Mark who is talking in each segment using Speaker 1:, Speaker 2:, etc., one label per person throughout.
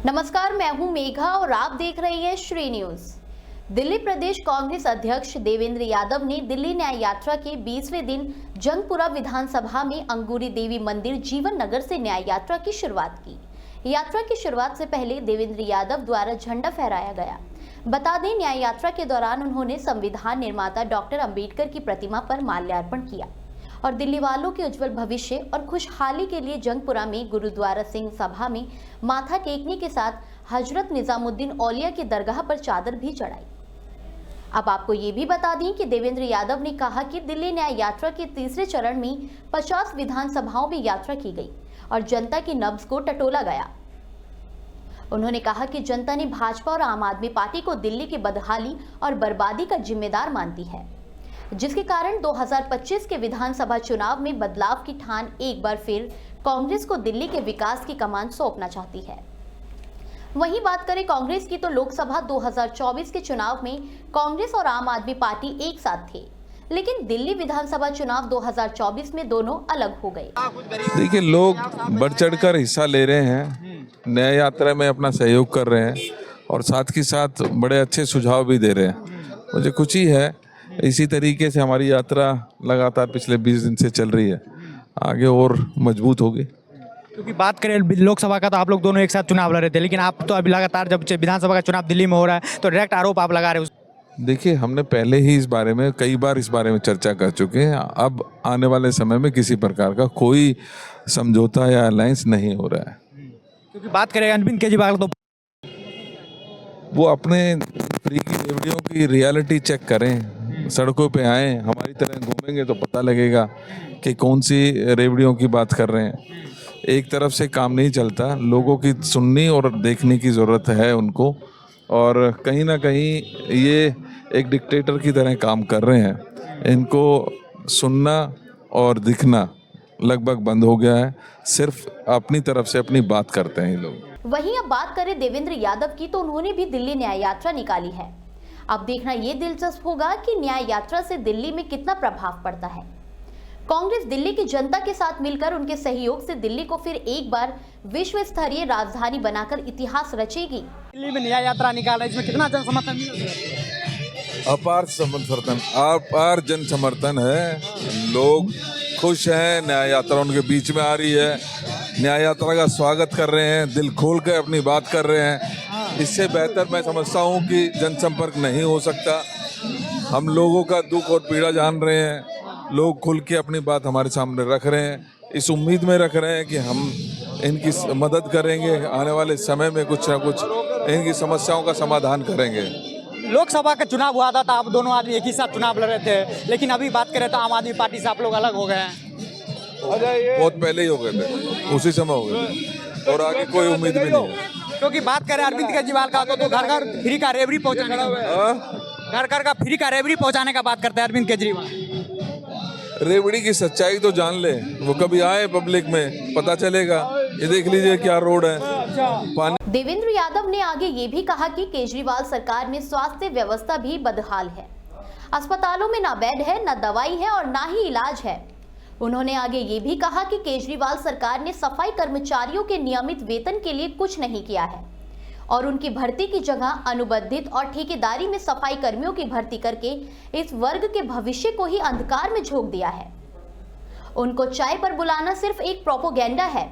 Speaker 1: नमस्कार, मैं हूं मेघा और आप देख रहे हैं श्री न्यूज। दिल्ली प्रदेश कांग्रेस अध्यक्ष देवेंद्र यादव ने दिल्ली न्याय यात्रा के 20वें दिन जंगपुरा विधानसभा में अंगूरी देवी मंदिर जीवन नगर से न्याय यात्रा की शुरुआत की। यात्रा की शुरुआत से पहले देवेंद्र यादव द्वारा झंडा फहराया गया। बता दें, न्याय यात्रा के दौरान उन्होंने संविधान निर्माता डॉक्टर अंबेडकर की प्रतिमा पर माल्यार्पण किया और दिल्ली वालों के उज्जवल भविष्य और खुशहाली के लिए जंगपुरा में गुरुद्वारा सिंह सभा में माथा टेकने के साथ हजरत निजामुद्दीन औलिया की दरगाह पर चादर भी चढ़ाई। अब आपको ये भी बता दें कि देवेंद्र यादव ने कहा कि दिल्ली न्याय यात्रा के तीसरे चरण में 50 विधानसभाओं में यात्रा की गई और जनता की नब्ज को टटोला गया। उन्होंने कहा कि जनता ने भाजपा और आम आदमी पार्टी को दिल्ली की बदहाली और बर्बादी का जिम्मेदार मानती है, जिसके कारण 2025 के विधानसभा चुनाव में बदलाव की ठान एक बार फिर कांग्रेस को दिल्ली के विकास की कमान सौंपना चाहती है। वहीं बात करें कांग्रेस की, तो लोकसभा 2024 के चुनाव में कांग्रेस और आम आदमी पार्टी एक साथ थे, लेकिन दिल्ली विधानसभा चुनाव 2024 में दोनों अलग हो गए।
Speaker 2: देखिए, लोग बढ़ चढ़कर हिस्सा ले रहे हैं, न्याय यात्रा में अपना सहयोग कर रहे हैं और साथ ही साथ बड़े अच्छे सुझाव भी दे रहे हैं। मुझे खुशी है, इसी तरीके से हमारी यात्रा लगातार पिछले 20 दिन से चल रही है, आगे और मजबूत होगी।
Speaker 3: क्योंकि बात करें लोकसभा का, तो आप लोग दोनों एक साथ चुनाव लड़ रहे थे, लेकिन आप तो अभी लगातार जब विधानसभा का चुनाव दिल्ली में हो रहा है तो डायरेक्ट आरोप आप लगा रहे हो।
Speaker 2: देखिए, हमने पहले ही इस बारे में कई बार चर्चा कर चुके हैं। अब आने वाले समय में किसी प्रकार का कोई समझौता या अलायंस नहीं हो रहा है।
Speaker 3: क्योंकि बात करें अरविंद केजरीवाल, तो
Speaker 2: वो अपने फ्री की रेवड़ियों की रियलिटी चेक करें, सड़कों पे आए, हमारी तरह घूमेंगे तो पता लगेगा कि कौन सी रेवड़ियों की बात कर रहे हैं। एक तरफ से काम नहीं चलता, लोगों की सुननी और देखने की ज़रूरत है उनको, और कहीं ना कहीं ये एक डिक्टेटर की तरह काम कर रहे हैं। इनको सुनना और दिखना लगभग बंद हो गया है, सिर्फ अपनी तरफ से अपनी बात करते हैं ये लोग।
Speaker 1: वहीं अब बात करें देवेंद्र यादव की, तो उन्होंने भी दिल्ली न्याय यात्रा निकाली है। अब देखना ये दिलचस्प होगा कि न्याय यात्रा से दिल्ली में कितना प्रभाव पड़ता है। कांग्रेस दिल्ली की जनता के साथ मिलकर उनके सहयोग से दिल्ली को फिर एक बार विश्व स्तरीय राजधानी बनाकर इतिहास रचेगी।
Speaker 3: दिल्ली में न्याय यात्रा निकाल रहे, इसमें कितना जन समर्थन मिल रहा है?
Speaker 2: अपार जन समर्थन है। लोग खुश हैं, न्याय यात्रा उनके बीच में आ रही है, न्याय यात्रा का स्वागत कर रहे हैं, दिल खोल कर अपनी बात कर रहे हैं। इससे बेहतर मैं समझता हूँ कि जनसंपर्क नहीं हो सकता। हम लोगों का दुख और पीड़ा जान रहे हैं, लोग खुल के अपनी बात हमारे सामने रख रहे हैं, इस उम्मीद में रख रहे हैं कि हम इनकी मदद करेंगे, आने वाले समय में कुछ ना कुछ इनकी समस्याओं का समाधान करेंगे।
Speaker 3: लोकसभा का चुनाव हुआ था तो आप दोनों आदमी एक ही साथ चुनाव लड़ रहे थे, लेकिन अभी बात करें तो आम आदमी पार्टी से आप लोग अलग हो गए हैं।
Speaker 2: बहुत पहले ही हो गए थे, उसी समय हो गए थे, और आगे कोई उम्मीद भी नहीं है।
Speaker 3: क्योंकि बात करें अरविंद केजरीवाल का, तो घर घर फ्री का रेवड़ी पहुंचाने का फ्री का रेवड़ी पहुंचाने का बात करते हैं अरविंद केजरीवाल।
Speaker 2: रेवड़ी की सच्चाई तो जान ले, वो कभी आए पब्लिक में, पता चलेगा। ये देख लीजिए क्या रोड है, पानी।
Speaker 1: देवेंद्र यादव ने आगे ये भी कहा कि केजरीवाल सरकार में स्वास्थ्य व्यवस्था भी बदहाल है। अस्पतालों में ना बेड है, ना दवाई है और ना ही इलाज है। उन्होंने आगे ये भी कहा कि केजरीवाल सरकार ने सफाई कर्मचारियों के नियमित वेतन के लिए कुछ नहीं किया है और उनकी भर्ती की जगह अनुबंधित और ठेकेदारी में सफाई कर्मियों की भर्ती करके इस वर्ग के भविष्य को ही अंधकार में झोंक दिया है। उनको चाय पर बुलाना सिर्फ एक प्रोपोगेंडा है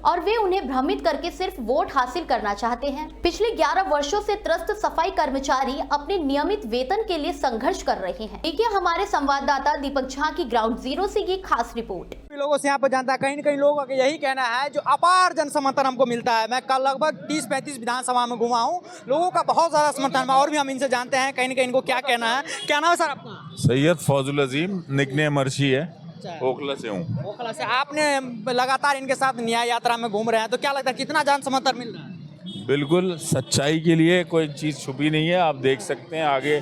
Speaker 1: और वे उन्हें भ्रमित करके सिर्फ वोट हासिल करना चाहते हैं। पिछले 11 वर्षों से त्रस्त सफाई कर्मचारी अपने नियमित वेतन के लिए संघर्ष कर रहे हैं। देखिए हमारे संवाददाता दीपक झा की ग्राउंड जीरो से ये खास रिपोर्ट।
Speaker 3: लोगों से यहाँ पर जानता है, कहीं न कहीं लोगों का यही कहना है, जो अपार जन समर्थन हमको मिलता है। मैं कल लगभग 30-35 विधानसभा में घुमा हूँ, लोगों का बहुत ज्यादा समर्थन है। और भी हम इनसे जानते हैं कहीं न कहीं इनको क्या कहना है। क्या नाम है सर आपका?
Speaker 4: सैयद फौजुल अजीम, निकनेम अर्शी है, ओखला से हूँ।
Speaker 3: ओखला से। आपने लगातार इनके साथ न्याय यात्रा में घूम रहे हैं, तो क्या लगता है कितना जन समर्थन मिल रहा है?
Speaker 4: बिल्कुल, सच्चाई के लिए कोई चीज़ छुपी नहीं है। आप देख सकते हैं आगे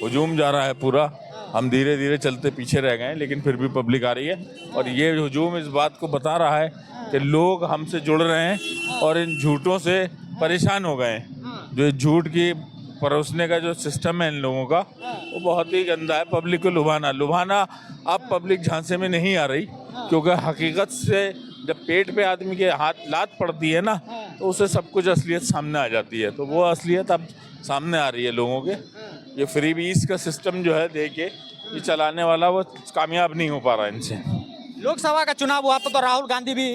Speaker 4: हुजूम जा रहा है पूरा। हम धीरे धीरे चलते पीछे रह गए, लेकिन फिर भी पब्लिक आ रही है और ये हुजूम इस बात को बता रहा है कि लोग हमसे जुड़ रहे हैं और इन झूठों से परेशान हो गए हैं। जो झूठ की परोसने का जो सिस्टम है इन लोगों का, वो बहुत ही गंदा है। पब्लिक को लुभाना अब पब्लिक झांसे में नहीं आ रही, क्योंकि हकीकत से जब पेट पे आदमी के हाथ लात पड़ती है ना, तो उसे सब कुछ असलियत सामने आ जाती है। तो वो असलियत अब सामने आ रही है लोगों के। ये फ्री बीस का सिस्टम जो है दे के ये चलाने वाला, वो कामयाब नहीं हो पा रहा इनसे।
Speaker 3: लोकसभा का चुनाव हुआ तो राहुल गांधी भी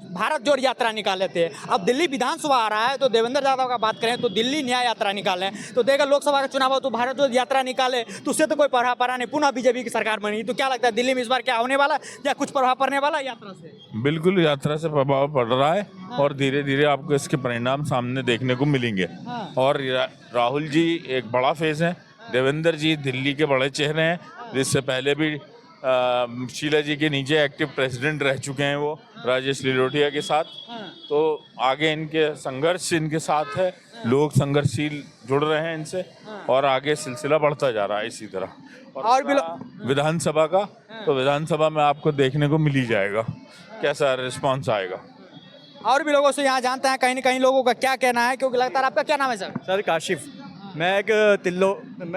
Speaker 3: भारत जोड़ यात्रा निकाले थे। अब दिल्ली विधानसभा आ रहा है तो देवेंद्र यादव का बात करें तो दिल्ली न्याय यात्रा निकालें। तो देखा लोकसभा का चुनाव हो तो भारत जोड़ यात्रा निकाले तो उससे तो कोई प्रभाव पड़ा नहीं, पुनः बीजेपी की सरकार बनी। तो क्या लगता है दिल्ली में इस बार क्या होने वाला या कुछ प्रभाव पड़ने वाला यात्रा से?
Speaker 4: बिल्कुल यात्रा से प्रभाव पड़ रहा है और धीरे धीरे आपको इसके परिणाम सामने देखने को मिलेंगे। और राहुल जी एक बड़ा फेस है, देवेंद्र जी दिल्ली के बड़े चेहरे हैं, जिससे पहले भी शीला जी के नीचे एक्टिव प्रेसिडेंट रह चुके हैं वो राजेश लिलोटिया के साथ। तो आगे इनके संघर्ष इनके साथ है, लोग संघर्षशील जुड़ रहे हैं इनसे और आगे सिलसिला बढ़ता जा रहा है इसी तरह।
Speaker 3: और भी
Speaker 4: विधानसभा का तो विधानसभा में आपको देखने को मिल ही जाएगा कैसा रिस्पॉन्स आएगा।
Speaker 3: और भी लोगों से यहाँ जानते हैं कहीं न कहीं लोगों का क्या कहना है, क्योंकि लगता है आपका क्या नाम है सर?
Speaker 5: सर काशिफ, मैं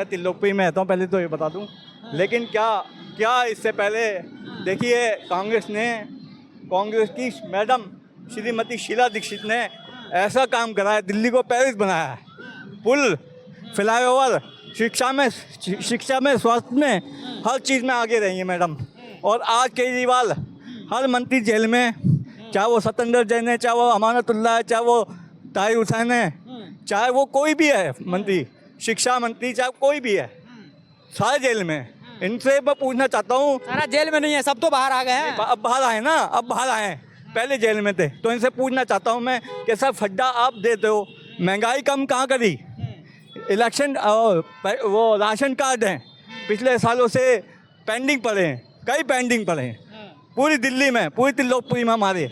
Speaker 5: तिल्लोकपुरी में रहता हूँ, पहले तो ये बता दूँ। लेकिन क्या इससे पहले देखिए कांग्रेस की मैडम श्रीमती शीला दीक्षित ने ऐसा काम करा है, दिल्ली को पेरिस बनाया है, पुल, फ्लाईओवर, शिक्षा में, स्वास्थ्य में, हर चीज़ में आगे रही है मैडम। और आज केजरीवाल हर मंत्री जेल में, चाहे वो सतेंद्र जैन है, चाहे वो अमानतुल्लाह है, चाहे वो ताहिर हुसैन है, चाहे वो कोई भी है मंत्री, शिक्षा मंत्री, चाहे कोई भी है, सारे जेल में। इनसे मैं पूछना चाहता हूँ,
Speaker 3: सारा जेल में नहीं है, सब तो बाहर आ गए हैं।
Speaker 5: अब बाहर आए ना, अब बाहर आए, पहले जेल में थे। तो इनसे पूछना चाहता हूँ मैं कि सर फड्डा आप देते हो, महंगाई कम कहाँ करी? इलेक्शन वो राशन कार्ड हैं पिछले सालों से पेंडिंग पड़े हैं, कई पेंडिंग पड़े हैं पूरी दिल्ली में, पूरी तिल्लोकपुरी में। हमारे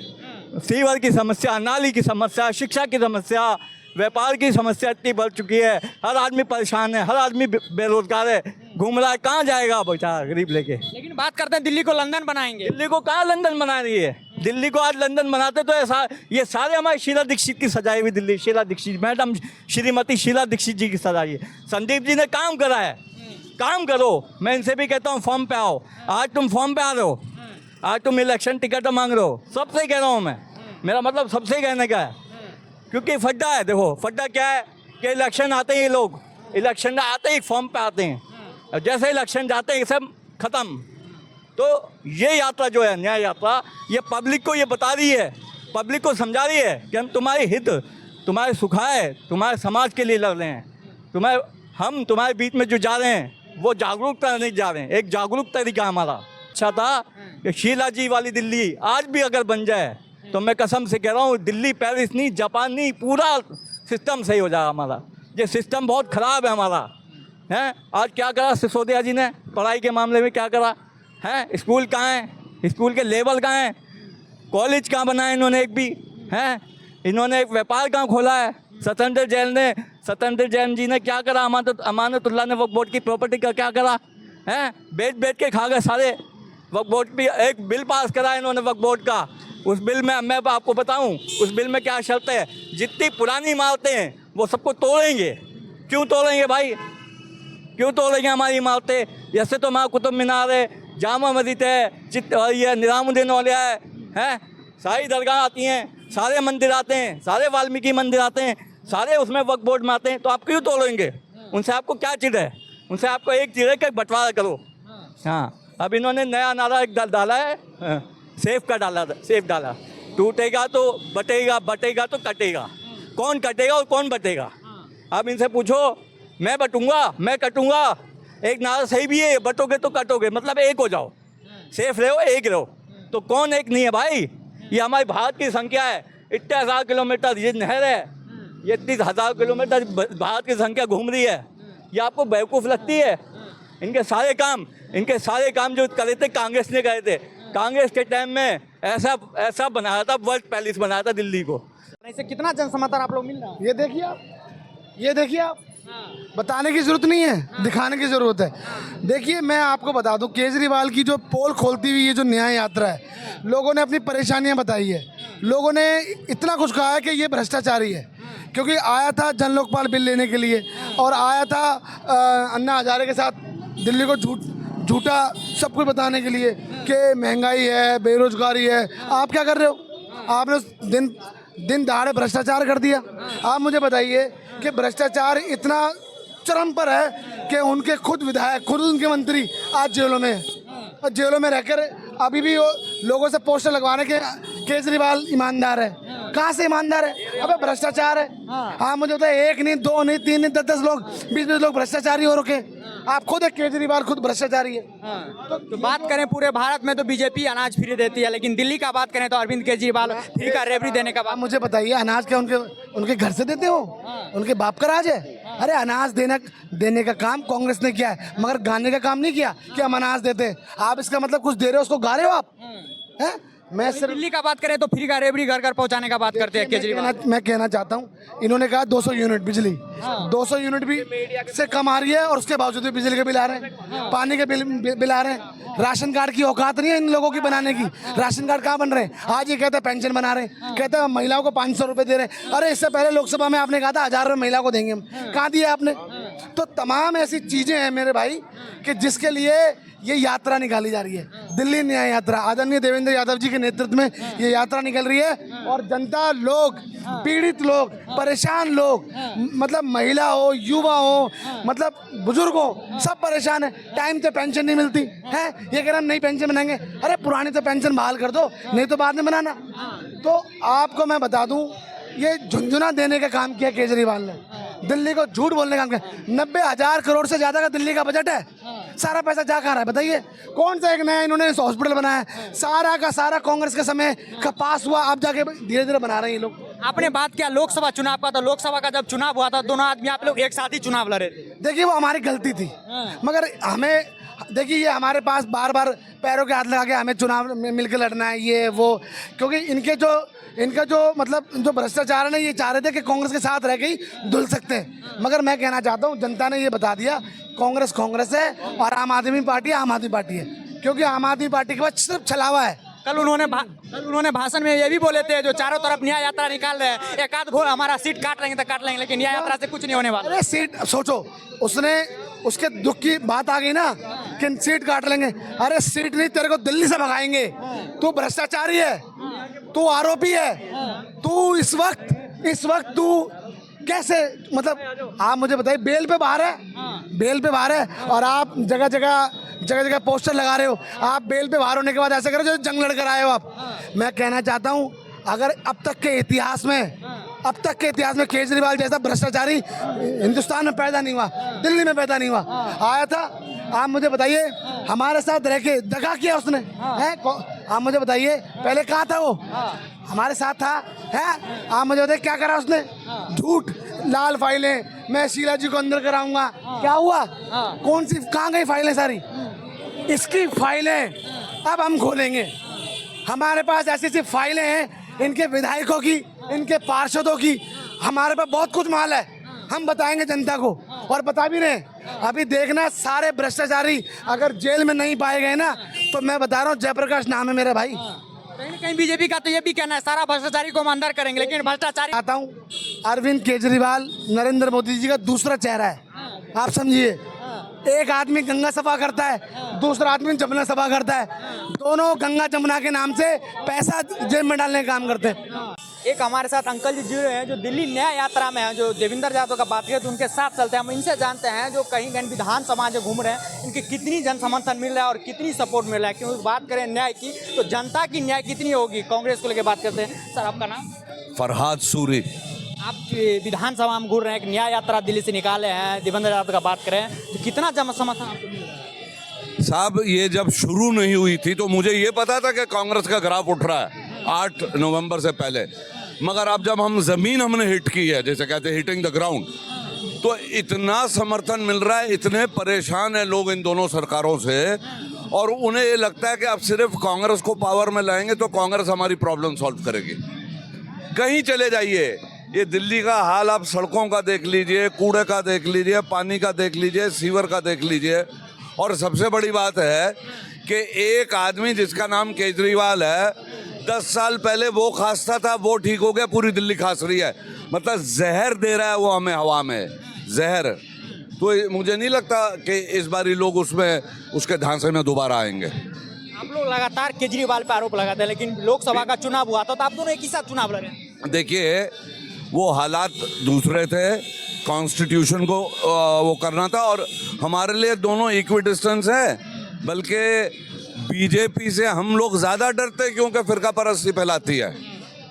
Speaker 5: सीवर की समस्या, नाली की समस्या, शिक्षा की समस्या, व्यापार की समस्या इतनी बढ़ चुकी है, हर आदमी परेशान है, हर आदमी बेरोजगार है, घूम रहा है, कहाँ जाएगा बेचारा गरीब लेके।
Speaker 3: लेकिन बात करते हैं दिल्ली को लंदन बनाएंगे।
Speaker 5: दिल्ली को कहाँ लंदन बना रही है? दिल्ली को आज लंदन बनाते तो ऐसा, ये सारे हमारे शीला दीक्षित की सजाई हुई दिल्ली, शीला दीक्षित मैडम, श्रीमती शीला दीक्षित जी की सजाई है। संदीप जी ने काम करा है, काम करो। मैं इनसे भी कहता हूँ फॉर्म पे आओ। आज तुम फॉर्म पे आ रहे हो, आज तुम इलेक्शन टिकट मांग रहे हो, सबसे कह रहा हूँ मैं, मेरा मतलब सबसे कहने का है। क्योंकि फड्डा है, देखो फड्डा क्या है कि इलेक्शन आते ही लोग, इलेक्शन आते ही फॉर्म पे आते हैं, और जैसे इलेक्शन जाते हैं सब खत्म। तो ये यात्रा जो है न्याय यात्रा, ये पब्लिक को ये बता रही है, पब्लिक को समझा रही है कि हम तुम्हारे हित, तुम्हारे सुखाए, तुम्हारे समाज के लिए लड़ रहे हैं। हम तुम्हारे बीच में जो जा रहे हैं वो जागरूकता नहीं जा रहे हैं, एक जागरूक तरीका हमारा अच्छा था कि शीला जी वाली दिल्ली आज भी अगर बन जाए तो मैं कसम से कह रहा हूँ, दिल्ली, पेरिस नहीं, जापान नहीं, पूरा सिस्टम सही हो जाएगा हमारा। ये सिस्टम बहुत ख़राब है हमारा, हैं? आज क्या करा सिसोदिया जी ने पढ़ाई के मामले में, क्या करा है? स्कूल कहाँ हैं? स्कूल के लेवल कहाँ हैं? कॉलेज कहाँ बनाए इन्होंने एक भी, हैं? इन्होंने एक व्यापार कहाँ खोला है? सतेंद्र जैन जी ने क्या करा? अमानतुल्लाह ने वक्फ बोर्ड की प्रॉपर्टी का क्या करा? हैं? बेच के खा गए सारे। वक्फ बोर्ड भी एक बिल पास करा इन्होंने वक्फ बोर्ड का, उस बिल में मैं आपको बताऊं, उस बिल में क्या शर्त है? जितनी पुरानी इमारतें हैं वो सबको तोड़ेंगे। क्यों तोड़ेंगे भाई? क्यों तोड़ेंगे हमारी इमारतें? जैसे तो हमारा कुतुब मीनार है, जामा मस्जिद है, और ये निज़ामुद्दीन औलिया है, सारी दरगाह आती हैं, सारे मंदिर आते हैं, सारे वाल्मीकि मंदिर आते हैं, सारे उसमें वक्फ बोर्ड में आते हैं। तो आप क्यों तोड़ेंगे? उनसे आपको क्या चिढ़ है? उनसे आपको एक चिढ़ है कि बंटवारा करो। हाँ, अब इन्होंने नया नारा एक डाला है, सेफ का डाला, टूटेगा तो बटेगा, बटेगा तो कटेगा। कौन कटेगा और कौन बटेगा? अब इनसे पूछो, मैं बटूंगा, मैं कटूंगा, एक नारा सही भी है, बटोगे तो कटोगे, मतलब एक हो जाओ, सेफ रहो, एक रहो। तो कौन एक नहीं है भाई? ये हमारी भारत की संख्या है, इतने 1000 किलोमीटर ये नहर है, ये 30,000 किलोमीटर भारत की संख्या घूम रही है। ये आपको बेवकूफ़ लगती है? इनके सारे काम जो करे थे कांग्रेस ने करे थे। कांग्रेस के टाइम में ऐसा बनाया था, वर्ल्ड पैलेस बनाया था दिल्ली को।
Speaker 3: इससे कितना जन समर्थन आप लोग मिल रहा है?
Speaker 6: ये देखिए आप, बताने की जरूरत नहीं है, दिखाने की जरूरत है। देखिए मैं आपको बता दूं, केजरीवाल की जो पोल खोलती हुई ये जो न्याय यात्रा है, लोगों ने अपनी परेशानियां बताई है, लोगों ने इतना कुछ कहा है कि ये भ्रष्टाचारी है, क्योंकि आया था जन लोकपाल बिल लेने के लिए, और आया था अन्ना हजारे के साथ दिल्ली को झूठा सब कुछ बताने के लिए कि महंगाई है, बेरोजगारी है। आप क्या कर रहे हो? आपने उस दिन दहाड़े भ्रष्टाचार कर दिया। आप मुझे बताइए कि भ्रष्टाचार इतना चरम पर है कि उनके खुद विधायक, खुद उनके मंत्री आज जेलों में हैं। और जेलों में रहकर अभी भी वो लोगों से पोस्टर लगवाने के केजरीवाल ईमानदार है। कहाँ से ईमानदार है? अबे भ्रष्टाचार है। हाँ मुझे बताइए, 1 नहीं, 2 नहीं, 3 नहीं, 10 लोग, 20 लोग भ्रष्टाचारी हो रखे। आप खुद एक केजरीवाल खुद भ्रष्टाचारी है।
Speaker 3: तो बात करें पूरे भारत में तो बीजेपी अनाज फ्री देती है, लेकिन दिल्ली का बात करें तो अरविंद केजरीवाल फ्री का रेवड़ी देने का
Speaker 6: आप
Speaker 3: बात।
Speaker 6: मुझे बताइए, अनाज क्या उनके घर से देते हो? उनके बाप का राज है? अरे अनाज देने का काम कांग्रेस ने किया है, मगर गाने का काम नहीं किया कि हम अनाज देते हैं। आप इसका मतलब कुछ दे रहे हो, उसको गा रहे हो आप? हैं? मैं सिर्फ
Speaker 3: दिल्ली का बात करें तो फ्री का रेवड़ी घर घर पहुंचाने का बात करते हैं केजरीवाल।
Speaker 6: मैं कहना चाहता हूँ, इन्होंने कहा 200 यूनिट बिजली, 200 यूनिट भी से कम आ रही है और उसके बावजूद भी बिजली के बिल आ रहे हैं, पानी के बिल आ रहे हैं। राशन कार्ड की औकात नहीं है इन लोगों की बनाने की। राशन कार्ड कहाँ बन रहे हैं? आज ये कहते हैं पेंशन बना रहे हैं, कहते हैं महिलाओं को 500 रुपये दे रहे हैं। अरे इससे पहले लोकसभा में आपने कहा था 1000 रुपये महिला को देंगे हम, कहाँ दिया आपने? तो तमाम ऐसी चीज़ें हैं मेरे भाई कि जिसके लिए ये यात्रा निकाली जा रही है, दिल्ली न्याय यात्रा। आदरणीय देवेंद्र यादव जी के नेतृत्व में ये यात्रा निकल रही है और जनता, लोग, पीड़ित लोग, परेशान लोग, मतलब महिला हो, युवा हो, मतलब बुजुर्ग हो, सब परेशान है। टाइम से पेंशन नहीं मिलती है, ये कह रहे हम नई पेंशन बनाएंगे। अरे पुरानी तो पेंशन बहाल कर दो, नहीं तो बाद में बनाना। तो आपको मैं बता दूं, ये झुंझुना देने का काम किया केजरीवाल ने, दिल्ली को झूठ बोलने का काम किया। 90,000 करोड़ से ज्यादा का दिल्ली का बजट है। सारा पैसा जा कहाँ रहा है बताइए? कौन सा एक नया इन्होंने हॉस्पिटल बनाया है? सारा का सारा कांग्रेस के समय का पास हुआ, अब जाके धीरे धीरे बना रहे हैं ये लोग।
Speaker 3: आपने बात किया लोकसभा चुनाव का, तो लोकसभा का जब चुनाव हुआ था दोनों आदमी आप लोग एक साथ ही चुनाव लड़े थे।
Speaker 6: देखिए वो हमारी गलती थी, मगर हमें देखिए ये हमारे पास बार बार पैरों के हाथ लगा के हमें चुनाव में मिलकर लड़ना है ये वो, क्योंकि इनका जो मतलब जो भ्रष्टाचार है ना, ये चाह रहे थे कि कांग्रेस के साथ रह के ही धुल सकते हैं। मगर मैं कहना चाहता हूँ, जनता ने ये बता दिया कांग्रेस है और आम आदमी पार्टी है, क्योंकि आम आदमी पार्टी के पास सिर्फ छलावा है।
Speaker 3: कल उन्होंने भाषण में ये भी बोले थे, जो चारों तरफ न्याय यात्रा निकाल रहे हैं, एक आध हमारा सीट काट लेंगे तो काट लेंगे, लेकिन न्याय यात्रा से कुछ नहीं होने वाला।
Speaker 6: अरे सीट सोचो, उसके दुख की बात आ गई ना कि सीट काट लेंगे। अरे सीट नहीं, तेरे को दिल्ली से भगाएंगे। तू भ्रष्टाचारी है, तू आरोपी है, तू इस वक्त तू कैसे, मतलब आप मुझे बताइए, बेल पे बाहर है और आप जगह जगह पोस्टर लगा रहे हो। आप बेल पे बाहर होने के बाद ऐसे करो जो जंग लड़कर आए हो आप। मैं कहना चाहता हूँ, अगर अब तक के इतिहास में केजरीवाल जैसा भ्रष्टाचारी हिंदुस्तान में पैदा नहीं हुआ, दिल्ली में पैदा नहीं हुआ। आया था, आप मुझे बताइए, हमारे साथ रह के दगा किया उसने है। आप मुझे बताइए, पहले कहाँ था वो? हमारे साथ था है। आप मुझे बताइए क्या करा उसने? झूठ, लाल फाइलें, मैं शीला जी को अंदर कराऊंगा। क्या हुआ? कौन सी, कहाँ गई फाइलें सारी? इसकी फाइलें अब हम खोलेंगे। हमारे पास ऐसी ऐसी फाइलें हैं, इनके विधायकों की, इनके पार्षदों की, हमारे पास बहुत कुछ माल है। हम बताएंगे जनता को, और बता भी रहे हैं। अभी देखना, सारे भ्रष्टाचारी अगर जेल में नहीं पाए गए ना, तो मैं बता रहा हूँ, जयप्रकाश नाम है मेरा भाई।
Speaker 3: कहीं न कहीं बीजेपी का तो ये भी कहना है सारा भ्रष्टाचारी को हम अंदर करेंगे, लेकिन भ्रष्टाचारी
Speaker 6: आता हूँ, अरविंद केजरीवाल नरेंद्र मोदी जी का दूसरा चेहरा है। आप समझिए, एक आदमी गंगा सफा करता है, दूसरा आदमी जमुना सफा करता है। दोनों गंगा जमुना के नाम से पैसा जेब में डालने का काम करते हैं।
Speaker 3: एक हमारे साथ अंकल जी जुड़े हैं जो दिल्ली न्याय यात्रा में है, जो देवेंद्र यादव का बात करें तो उनके साथ चलते हैं। हम इनसे जानते हैं जो कहीं कहीं विधानसभा जो घूम रहे हैं, इनकी कितनी जन समर्थन मिल रहा है और कितनी सपोर्ट मिल रहा है। क्योंकि बात करें न्याय की, तो जनता की न्याय कितनी होगी, कांग्रेस को लेकर बात करते हैं। सर आपका नाम?
Speaker 7: फरहाद सूरी।
Speaker 3: आप विधानसभा में घूर रहे हैं, एक न्याय यात्रा दिल्ली से निकाले हैं, देवेंद्र यादव का बात करें तो कितना जन समर्थन आपको मिल रहा है?
Speaker 7: साहब ये जब शुरू नहीं हुई थी तो मुझे ये पता था कि कांग्रेस का ग्राफ उठ रहा है 8 नवंबर से पहले, मगर अब जब हमने हिट की है, जैसे कहते हैं हिटिंग द ग्राउंड, तो इतना समर्थन मिल रहा है, इतने परेशान हैं लोग इन दोनों सरकारों से, और उन्हें ये लगता है कि अब सिर्फ कांग्रेस को पावर में लाएंगे तो कांग्रेस हमारी प्रॉब्लम सॉल्व करेगी। कहीं चले जाइए, ये दिल्ली का हाल आप सड़कों का देख लीजिए, कूड़े का देख लीजिए, पानी का देख लीजिए, सीवर का देख लीजिए। और सबसे बड़ी बात है कि एक आदमी जिसका नाम केजरीवाल है, 10 साल पहले वो खांसता था, वो ठीक हो गया, पूरी दिल्ली खांस रही है। मतलब जहर दे रहा है वो हमें हवा में, जहर। तो मुझे नहीं लगता कि इस बारी लोग उसके झांसे में दोबारा आएंगे।
Speaker 3: आप लोग लगातार केजरीवाल पे आरोप लगाते हैं, लेकिन लोकसभा का चुनाव हुआ था तो आप दोनों एक ही साथ चुनाव लड़े।
Speaker 7: देखिए वो हालात दूसरे थे, कॉन्स्टिट्यूशन को वो करना था, और हमारे लिए दोनों इक्वी डिस्टेंस है। बल्कि बीजेपी से हम लोग ज़्यादा डरते हैं क्योंकि फिरका परस्ती फैलाती है।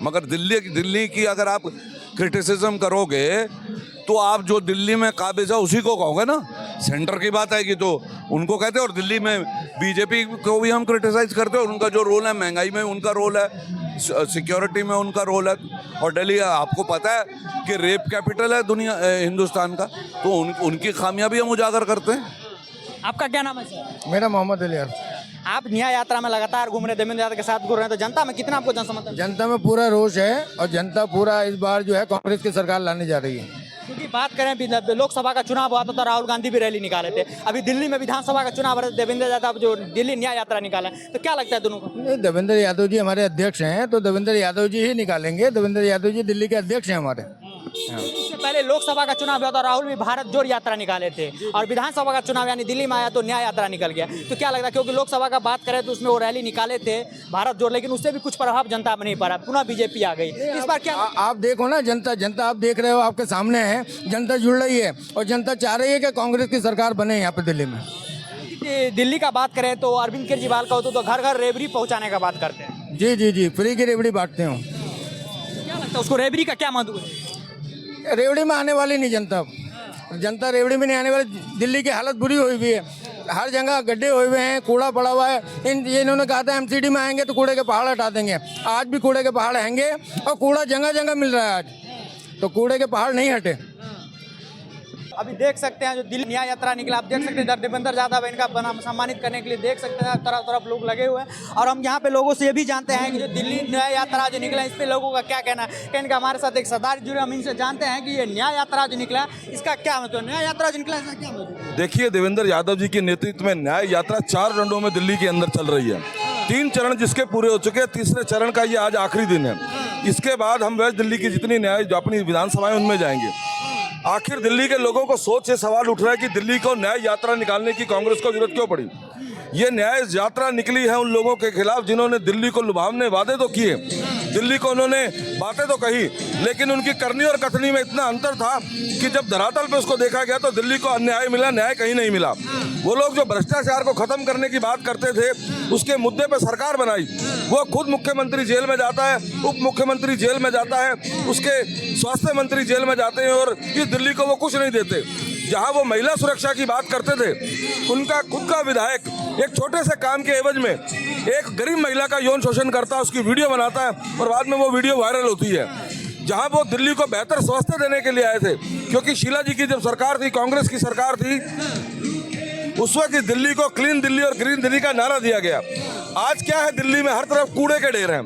Speaker 7: मगर दिल्ली की अगर आप क्रिटिसिज्म करोगे तो आप जो दिल्ली में काबिज है उसी को कहोगे ना। सेंटर की बात आएगी तो उनको कहते हैं, और दिल्ली में बीजेपी को भी हम क्रिटिसाइज करते हैं, और उनका जो रोल है महंगाई में उनका रोल है, सिक्योरिटी में उनका रोल है। और दिल्ली आपको पता है कि रेप कैपिटल है दुनिया हिंदुस्तान का, तो उनकी खामियां भी हम उजागर करते हैं।
Speaker 3: आपका क्या नाम है सर?
Speaker 6: मेरा मोहम्मद अली यार।
Speaker 3: आप न्याय यात्रा में लगातार घूम रहे, देवेंद्र यादव के साथ घूम रहे हैं, तो जनता में कितना आपको जनसमर्थन?
Speaker 6: जनता में पूरा रोष है और जनता पूरा इस बार जो है कांग्रेस की सरकार लाने जा रही है।
Speaker 3: क्योंकि बात करें लोकसभा का चुनाव हुआ था तो राहुल गांधी भी रैली निकाले थे, अभी दिल्ली में विधानसभा का चुनाव है, देवेंद्र यादव जो दिल्ली न्याय यात्रा निकाला है, तो क्या लगता है दोनों को?
Speaker 6: नहीं, देवेंद्र यादव जी हमारे अध्यक्ष हैं तो देवेंद्र यादव जी ही निकालेंगे। देवेंद्र यादव जी दिल्ली के अध्यक्ष हैं हमारे।
Speaker 3: इससे पहले लोकसभा का चुनाव हुआ था, राहुल भी भारत जोड़ यात्रा निकाले थे, और विधानसभा का चुनाव यानी दिल्ली में आया तो न्याय यात्रा निकल गया। तो क्या लगता है, क्योंकि लोकसभा का बात करें तो उसमें वो रैली निकाले थे भारत जोड़, लेकिन उससे भी कुछ प्रभाव जनता में नहीं पड़ा, पुनः बीजेपी आ गई। इस बार क्या
Speaker 6: आप देखो ना, जनता आप देख रहे हो, आपके सामने है, जनता जुड़ रही है और जनता चाह रही है कि कांग्रेस की सरकार बने यहाँ पे दिल्ली में।
Speaker 3: दिल्ली का बात करें तो अरविंद केजरीवाल का तो घर घर रेवड़ी पहुंचाने का बात करते हैं।
Speaker 6: जी, फ्री की रेवड़ी बांटते हो।
Speaker 3: क्या लगता है उसको, रेवड़ी का क्या महत्व है?
Speaker 6: रेवड़ी में आने वाली नहीं जनता रेवड़ी में नहीं आने वाली। दिल्ली की हालत बुरी हुई हुई है, हर जगह गड्ढे हुए हुए हैं, कूड़ा पड़ा हुआ है। इन्होंने कहा था एमसीडी में आएंगे तो कूड़े के पहाड़ हटा देंगे। आज भी कूड़े के पहाड़ हैंगे और कूड़ा जगह जगह मिल रहा है आज, तो कूड़े के पहाड़ नहीं हटे।
Speaker 3: अभी देख सकते हैं जो दिल्ली न्याय यात्रा निकला, आप देख सकते हैं इधर देवेंद्र यादव इनका सम्मानित करने के लिए देख सकते हैं तरफ तरफ लोग लगे हुए हैं। और हम यहाँ पे लोगों से ये भी जानते हैं कि जो दिल्ली न्याय यात्रा जो निकला इस पे लोगों का क्या कहना है। कहीं हमारे साथ एक सरदार जुड़े, हम इनसे जानते हैं कि ये न्याय यात्रा जो निकला इसका क्या मतलब, न्याय यात्रा जो निकला इसका क्या मतलब?
Speaker 8: देखिए, देवेंद्र यादव जी के नेतृत्व में न्याय यात्रा 4 रनों में दिल्ली के अंदर चल रही है। 3 चरण जिसके पूरे हो चुके हैं, तीसरे चरण का ये आज आखिरी दिन है। इसके बाद हम वेस्ट दिल्ली की जितनी न्याय जो अपनी विधानसभाएं उनमें जाएंगे। आखिर दिल्ली के लोगों को सोच से सवाल उठ रहा है कि दिल्ली को न्याय यात्रा निकालने की कांग्रेस को जरूरत क्यों पड़ी। ये न्याय यात्रा निकली है उन लोगों के खिलाफ जिन्होंने दिल्ली को लुभावने वादे तो किए, दिल्ली को उन्होंने बातें तो कही, लेकिन उनकी करनी और कथनी में इतना अंतर था कि जब धरातल पे उसको देखा गया तो दिल्ली को अन्याय मिला, न्याय कहीं नहीं मिला। वो लोग जो भ्रष्टाचार को खत्म करने की बात करते थे, उसके मुद्दे पे सरकार बनाई, वो खुद मुख्यमंत्री जेल में जाता है, उप मुख्यमंत्री जेल में जाता है, उसके स्वास्थ्य मंत्री जेल में जाते हैं, और इस दिल्ली को वो कुछ नहीं देते। जहां वो महिला सुरक्षा की बात करते थे, उनका खुद का विधायक एक छोटे से काम के एवज में एक गरीब महिला का यौन शोषण करता है, उसकी वीडियो बनाता है और बाद में वो वीडियो वायरल होती है। जहां वो दिल्ली को बेहतर स्वास्थ्य देने के लिए आए थे, क्योंकि शीला जी की जब सरकार थी, कांग्रेस की सरकार थी, उस वक्त दिल्ली को क्लीन दिल्ली और ग्रीन दिल्ली का नारा दिया गया। आज क्या है, दिल्ली में हर तरफ कूड़े के ढेर हैं,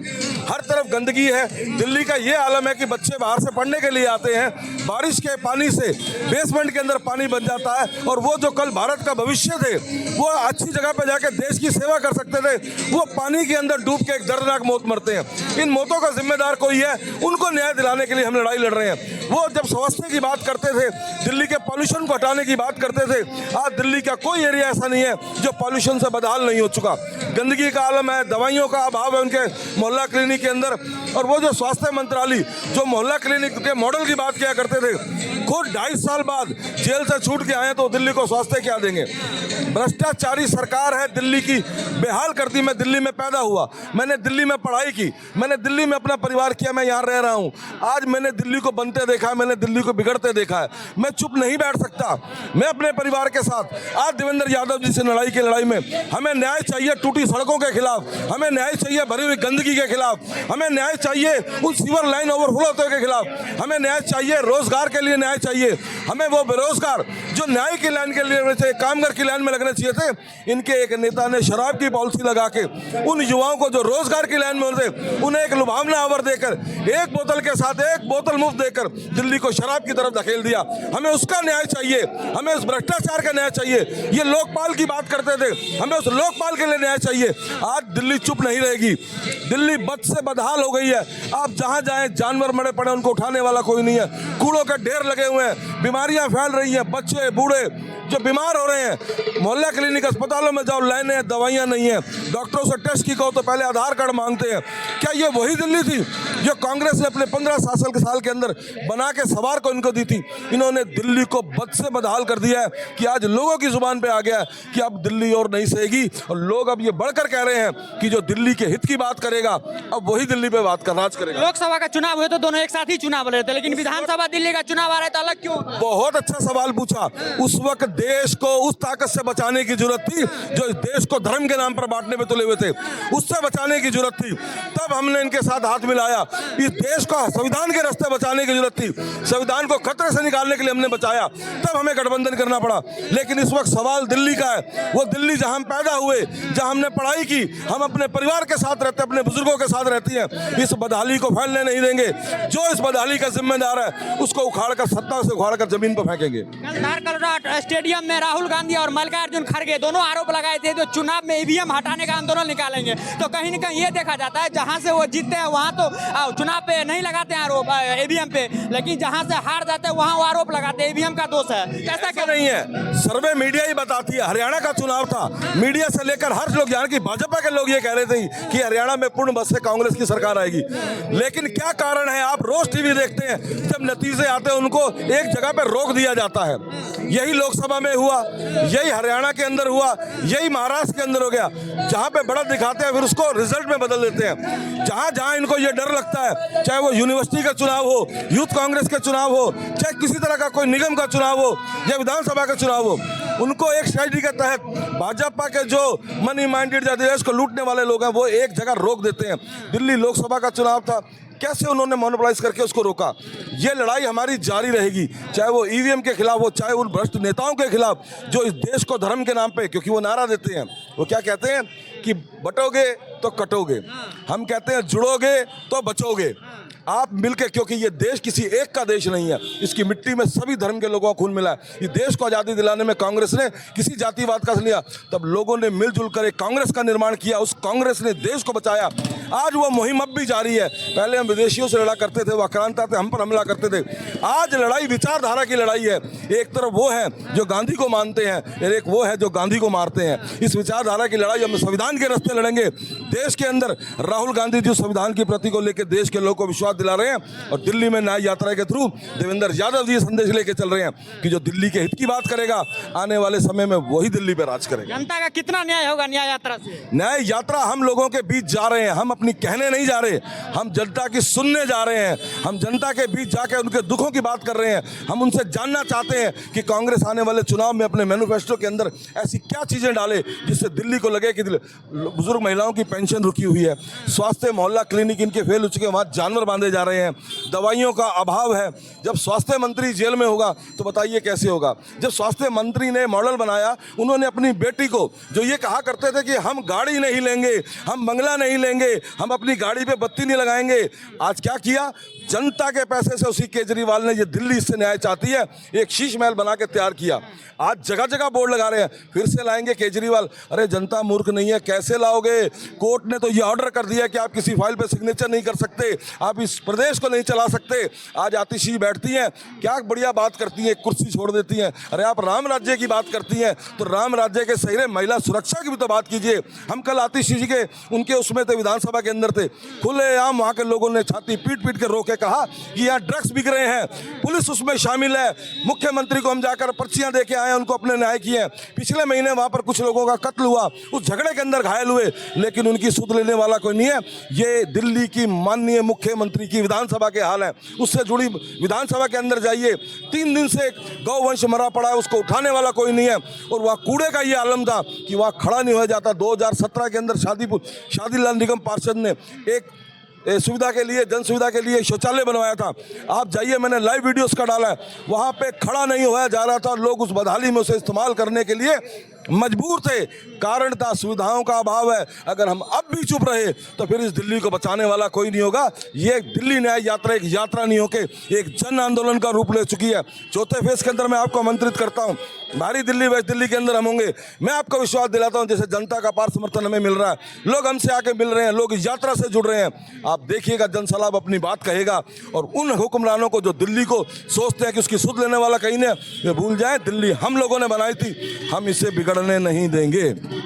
Speaker 8: हर तरफ गंदगी है। दिल्ली का ये आलम है कि बच्चे बाहर से पढ़ने के लिए आते हैं, बारिश के पानी से बेसमेंट के अंदर पानी बन जाता है, और वो जो कल भारत का भविष्य थे, वो अच्छी जगह पे जाके देश की सेवा कर सकते थे, वो पानी के अंदर डूब के एक दर्दनाक मौत मरते हैं। इन मौतों का जिम्मेदार कोई है, उनको न्याय दिलाने के लिए हम लड़ाई लड़ रहे हैं। वो जब स्वास्थ्य की बात करते थे, दिल्ली के पॉल्यूशन को हटाने की बात करते थे, आज दिल्ली का कोई एरिया ऐसा नहीं है जो पॉल्यूशन से बदहाल नहीं हो चुका। गंदगी का आलम है, दवाइयों का अभाव है उनके मोहल्ला क्लिनिक के अंदर, और वो जो स्वास्थ्य मंत्रालय जो मोहल्ला क्लिनिक के मॉडल की बात किया करते थे, खुद 2.5 साल बाद जेल से छूट के आए तो दिल्ली को स्वास्थ्य क्या देंगे। भ्रष्टाचारी सरकार है, दिल्ली की बेहाल करती। मैं दिल्ली में पैदा हुआ, मैंने दिल्ली में पढ़ाई की, मैंने दिल्ली में अपना परिवार किया, मैं यहाँ रह रहा हूँ। आज मैंने दिल्ली को बनते देखा है, मैंने दिल्ली को बिगड़ते देखा है। मैं चुप नहीं बैठ सकता। मैं अपने परिवार के साथ आज देवेंद्र यादव जी से लड़ाई में हमें न्याय चाहिए, टूटी सड़कों के खिलाफ हमें न्याय चाहिए, भरी हुई गंदगी के खिलाफ हमें न्याय चाहिए, उन सीवर लाइन ओवरफ्लो होते के खिलाफ हमें न्याय चाहिए, रोजगार के लिए न्याय चाहिए। हमें वो बेरोजगार जो न्याय की लाइन के लिए चाहिए, कामगार की लाइन में लगने चाहिए थे, इनके एक नेता ने शराब की पॉलिसी लगा के उन युवाओं को जो रोजगार की लाइन में होते, उन्हें एक लुभावना ऑफर देकर, एक बोतल के साथ एक बोतल मुफ्त देकर दिल्ली को शराब की तरफ धकेल दिया। हमें उसका न्याय चाहिए, हमें उस भ्रष्टाचार का न्याय चाहिए। ये लोकपाल की बात करते थे, हमें उस लोकपाल के लिए न्याय चाहिए। आज दिल्ली चुप नहीं रहेगी, दिल्ली बद से बदहाल हो गई है। आप जहां जाएं जानवर मरे पड़े, उनको उठाने वाला कोई नहीं है, कूड़ों के ढेर लगे हुए हैं, बीमारियां फैल रही हैं, बच्चे बूढ़े जो बीमार हो रहे हैं, मोहल्ला क्लिनिक अस्पतालों में जाओ, लाइनें हैं, दवाइयाँ नहीं हैं, डॉक्टरों से टेस्ट की कहो तो पहले आधार कार्ड मांगते हैं। क्या ये वही दिल्ली थी जो कांग्रेस ने अपने 15 साल के अंदर बना के सवार को इनको दी थी? इन्होंने दिल्ली को बद से बदहाल कर दिया है कि आज लोगों की जुबान पे आ गया है कि अब दिल्ली और नहीं सहेगी, और लोग अब ये बढ़कर कह रहे हैं कि जो दिल्ली के हित की बात करेगा अब वही दिल्ली पे बात कर राज करेगा।
Speaker 3: लोकसभा का चुनाव हुए तो दोनों एक साथ ही चुनाव लड़ रहे थे, लेकिन विधानसभा दिल्ली का चुनाव आ रहा है तो अलग क्यों?
Speaker 8: बहुत अच्छा सवाल पूछा। उस वक्त देश को उस ताकत से बचाने की जरूरत थी जो इस देश को धर्म के नाम पर बांटने में तुले हुए थे, उससे बचाने की जरूरत थी। तब हमने इनके साथ हाथ मिलाया। इस देश को संविधान के रास्ते बचाने की जरूरत थी, संविधान को खतरे से निकालने के लिए हमने बचाया, तब हमें गठबंधन करना पड़ा। लेकिन इस वक्त सवाल दिल्ली का है, वो दिल्ली जहां हम पैदा हुए, जहां हमने पढ़ाई की, हम अपने परिवार के साथ रहते, अपने बुजुर्गों के साथ रहती हैं। इस बदहाली को फैलने नहीं देंगे। जो इस बदहाली का जिम्मेदार है उसको उखाड़कर, सत्ता से उखाड़कर जमीन पर फेंकेंगे।
Speaker 3: धारकलरा स्टेडियम में राहुल गांधी और मल्लिकार्जुन खड़गे दोनों आरोप लगाए थे जो चुनाव में ईवीएम हटाने का आंदोलन निकालेंगे। तो कहीं न कहीं ये देखा जाता है जहां से वो जीतते हैं वहां तो चुनाव पे नहीं लगाते हैं आरोप ईवीएम पे, लेकिन जहां से हार जाते हैं वहां वो आरोप लगाते हैं ईवीएम का दोष है। कैसा क्या
Speaker 8: नहीं है, सर्वे मीडिया ही बताती है। हरियाणा का चुनाव था, मीडिया से लेकर हर लोग, यानी कि भाजपा के लोग ये कह रहे थे कि हरियाणा में पूर्ण बस से कांग्रेस की सरकार आएगी। लेकिन क्या कारण है? आप रोज टीवी देखते हैं, जब नतीजे आते हैं उनको एक जगह पर रोक दिया जाता है। यही लोकसभा में हुआ, यही हरियाणा के अंदर हुआ, यही महाराष्ट्र के अंदर हो गया। जहां पे बढ़त दिखाते हैं फिर उसको रिजल्ट में बदल देते हैं। जहां जहां इनको ये डर लगता है, चाहे वो यूनिवर्सिटी का चुनाव हो, यूथ कांग्रेस का चुनाव हो, चाहे किसी तरह का कोई निगम का चुनाव हो या विधानसभा का चुनाव हो, उनको एक स्ट्रेटजी के तहत भाजपा के जो मनी माइंडेड या देश को लूटने वाले लोग हैं वो एक जगह रोक देते हैं। दिल्ली लोकसभा का चुनाव था, कैसे उन्होंने मोनोपोलाइज करके उसको रोका। ये लड़ाई हमारी जारी रहेगी, चाहे वो ईवीएम के खिलाफ हो, चाहे उन भ्रष्ट नेताओं के खिलाफ जो इस देश को धर्म के नाम पे, क्योंकि वो नारा देते हैं, वो क्या कहते हैं कि बटोगे तो कटोगे, हम कहते हैं जुड़ोगे तो बचोगे। आप मिलके, क्योंकि ये देश किसी एक का देश नहीं है, इसकी मिट्टी में सभी धर्म के लोगों का खून मिला है। इस देश को आज़ादी दिलाने में कांग्रेस ने किसी जातिवाद का लिया, तब लोगों ने मिलजुल कर एक कांग्रेस का निर्माण किया, उस कांग्रेस ने देश को बचाया। आज वो मुहिम अब भी जारी है। पहले हम विदेशियों से लड़ा करते थे, वो आक्रांत थे, हम पर हमला करते थे। आज लड़ाई विचारधारा की लड़ाई है। एक तरफ वो है जो गांधी को मानते हैं, और एक वो है जो गांधी को मारते हैं। इस विचारधारा की लड़ाई हम संविधान के रास्ते लड़ेंगे। देश के अंदर राहुल गांधी जी संविधान की प्रति को लेकर देश के लोगों को विश्वास दिला रहे हैं, और दिल्ली में न्याय यात्रा के थ्रू देवेंद्र यादव जी संदेश लेके चल रहे हैं कि जो दिल्ली के हित की बात करेगा आने वाले समय में वही दिल्ली पे राज करेगा।
Speaker 3: जनता का कितना न्याय होगा न्याय यात्रा से?
Speaker 8: न्याय यात्रा हम लोगों के बीच जा रहे हैं, हम अपनी कहने नहीं जा रहे, हम जनता की सुनने जा रहे हैं। हम जनता के बीच जाके उनके दुखों की बात कर रहे हैं। हम उनसे जानना चाहते हैं कि कांग्रेस आने वाले चुनाव में अपने मैनिफेस्टो के अंदर ऐसी क्या चीजें डाले जिससे दिल्ली को लगे कि बुजुर्ग महिलाओं की पेंशन रुकी हुई है, स्वास्थ्य मोहल्ला क्लिनिक इनके फेल हो चुके हैं, वहाँ जानवर बांधे जा रहे हैं, दवाइयों का अभाव है। जब स्वास्थ्य मंत्री जेल में होगा तो बताइए कैसे होगा। जब स्वास्थ्य मंत्री ने मॉडल बनाया, उन्होंने अपनी बेटी को जो ये कहा करते थे कि हम गाड़ी नहीं लेंगे, हम बंगला नहीं लेंगे, हम अपनी गाड़ी पे बत्ती नहीं लगाएंगे, आज क्या किया? जनता के पैसे से उसी केजरीवाल ने, ये दिल्ली इससे न्याय चाहती है, एक शीश महल बना के तैयार किया। आज जगह जगह बोर्ड लगा रहे हैं, फिर से लाएंगे केजरीवाल। अरे जनता मूर्ख नहीं है, कैसे लाओगे? कोर्ट ने तो ये ऑर्डर कर दिया कि आप किसी फाइल पे सिग्नेचर नहीं कर सकते, आप इस प्रदेश को नहीं चला सकते। आज आतिशी बैठती हैं, क्या बढ़िया बात करती हैं, कुर्सी छोड़ देती हैं। अरे आप राम राज्य की बात करती हैं तो राम राज्य के सही महिला सुरक्षा की भी तो बात कीजिए। हम कल आतिशी जी के उनके उसमें थे, विधानसभा के अंदर थे, खुलेआम वहाँ के लोगों ने छाती पीट पीट के रोके, कहा कि यहाँ ड्रग्स बिक रहे हैं, पुलिस उसमें शामिल है। मुख्यमंत्री को हम जाकर पर्चियां दे के आए, उनको अपने न्याय किए। पिछले महीने वहाँ पर कुछ लोगों का कत्ल हुआ, उस झगड़े के अंदर घायल हुए, लेकिन उनकी सुध लेने वाला कोई नहीं है। ये दिल्ली की माननीय मुख्यमंत्री की विधानसभा के हाल है, उससे जुड़ी विधानसभा के अंदर जाइए, 3 दिन से गौवंश मरा पड़ा है, उसको उठाने वाला कोई नहीं है। और वहाँ कूड़े का ये आलम था कि वहाँ खड़ा नहीं हो जाता। 2017 के अंदर शादीलाल निगम पार्षद ने एक सुविधा के लिए, जन सुविधा के लिए शौचालय बनवाया था। आप जाइए, मैंने लाइव वीडियोस का डाला है, वहाँ पे खड़ा नहीं होया जा रहा था। लोग उस बदहाली में उसे इस्तेमाल करने के लिए मजबूर थे, कारण था सुविधाओं का अभाव है। अगर हम अब भी चुप रहे तो फिर इस दिल्ली को बचाने वाला कोई नहीं होगा। ये दिल्ली न्याय यात्रा एक यात्रा नहीं होके एक जन आंदोलन का रूप ले चुकी है। चौथे फेज के अंदर मैं आपको आमंत्रित करता हूँ, भारी दिल्ली वेस्ट दिल्ली के अंदर हम होंगे। मैं आपको विश्वास दिलाता हूँ, जैसे जनता का अपार समर्थन हमें मिल रहा है, लोग हमसे आके मिल रहे हैं, लोग इस यात्रा से जुड़ रहे हैं। आप देखिएगा जनसलाब अपनी बात कहेगा और उन हुक्मरानों को जो दिल्ली को सोचते हैं कि उसकी सुध लेने वाला कहीं नहीं, वे भूल जाए दिल्ली हम लोगों ने बनाई थी, हम इसे बिगड़ने नहीं देंगे।